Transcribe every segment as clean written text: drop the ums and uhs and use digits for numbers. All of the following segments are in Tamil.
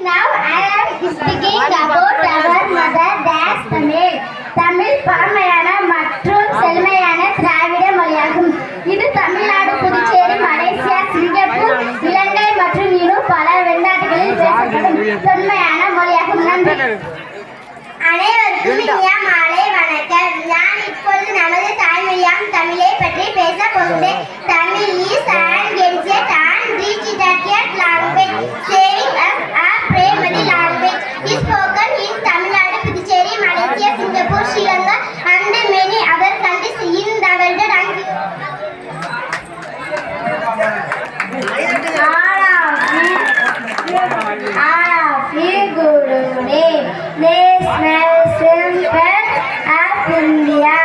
Now I am speaking about our mother that's Tamil. Tamil பழமையான மற்றும் செழுமையான திராவிட மொழியாகும். இது தமிழ்நாடு, புதுச்சேரி, மலேசியா, சிங்கப்பூர், இலங்கை மற்றும் இன்னும் பல வெளிநாடுகளில் பேசப்படும் தொன்மையான மொழியாகும். நன்றி. அனைவருக்கும் இனிய மாலை வணக்கம். நான் இப்பொழுது நமது தாய்மொழியாம் தமிழை பற்றி பேச போகிறேன். Tamil is an ancient and rich language, saying as a primary language is spoken in Tamil Nadu, Puducherry, Malaysia, Singapore, Sri Lanka, and many other countries in the world. All of you good name. National symbol of India.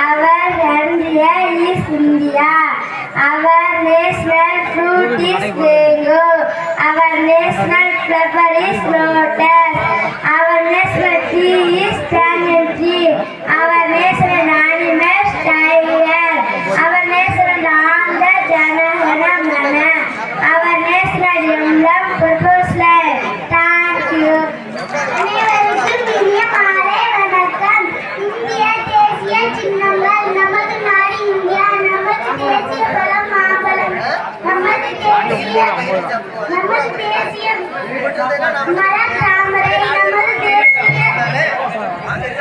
Our country is India. Our national fruit is mango. Our national flower is lotus. Our national tree is banyan tree. Our national animal is tiger. Our national anthem Jana Gana Mana. Our national emblem purple flag. Thank you. அனைவருக்கும் இனிய மாலை வணக்கம். இந்திய தேசிய சின்னங்கள் நமது நாடு இந்தியா. நமது தேசிய பழம் மாம்பழம். நமது தேசிய மரம் தாமரை. நமது தேசிய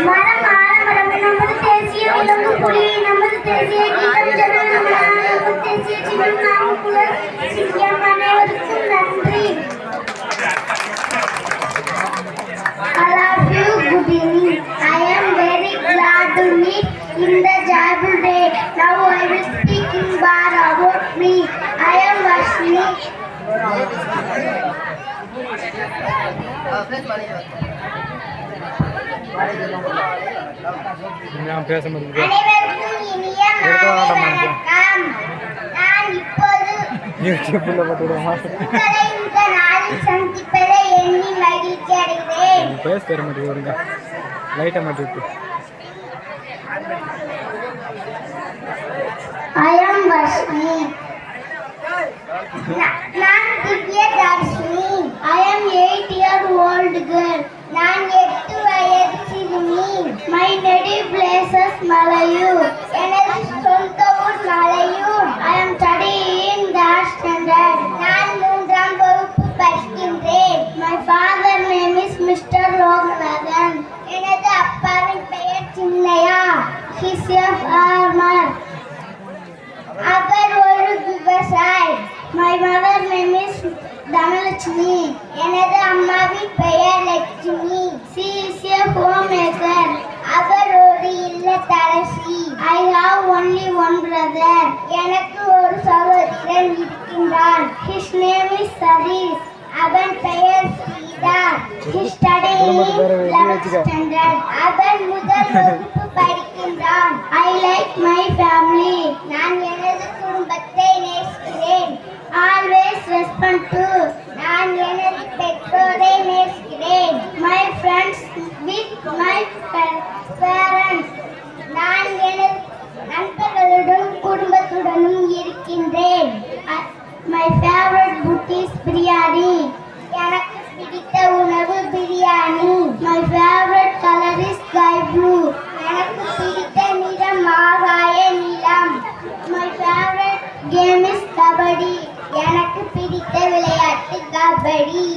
மரம் ஆலமரம். நமது தேசிய விலங்கு புலி. நமது தேசிய கீதம் ஜனகணமன. நமது தேசிய சின்னம் நாமக்குழல் சிங்கம். அனைவருக்கும் நன்றி. All of you, good evening. I am very glad to meet in the joyful day. Now I will speak in bar about me. I am Vashni. அனைவருக்கும் இனிய மாலை வணக்கம். நான் இப்போது உங்களை இந்த நாளில் சந்திப்பதை எண்ணி மகிழ்ச்சி அடைகிறேன். I am Vashni. நான் திவ்ய Dharshini. I am 8-year-old girl. நான் 8 வயது சிறுமி. My native place is Malayur. எனது சொந்த ஊர் Malaiyur. I am studying third standard. நான் 3ஆம் வகுப்பு படிக்கின்றேன். My father name is Mr. Loganathan. எனது அப்பாவின் பெயர் Chinnaiya. He is a farmer. அவர் ஒரு விவசாயி. My mother name is Dhanalakshmi. எனது அம்மாவின் பெயர் Lakshmi. She is a homemaker. அவர் ஒரு இல்லத்தரசி. I have only one brother. எனக்கு ஒரு சகோதரன் இருக்கின்றான். His name is Saris. அவன் பெயர் Sita. He studying 11th standard. அவன் முதல் வகுப்பு படிக்கின்றான். I like my family. நான் எனது குடும்பத்தை நேசிக்கிறேன். Always respond to. நான் எனது பெற்றோரை நேசிக்கிறேன். My friends with my parents. நான் எனது நண்பர்களுடன் குடும்பத்துடனும் இருக்கின்றேன். My favorite food is biryani. எனக்கு பிடித்த உணவு biryani. My favorite color is sky blue. எனக்கு பிடித்த நிறம் ஆகாய நீலம். My favorite game is kabaddi. எனக்கு பிடித்த விளையாட்டு கபடி.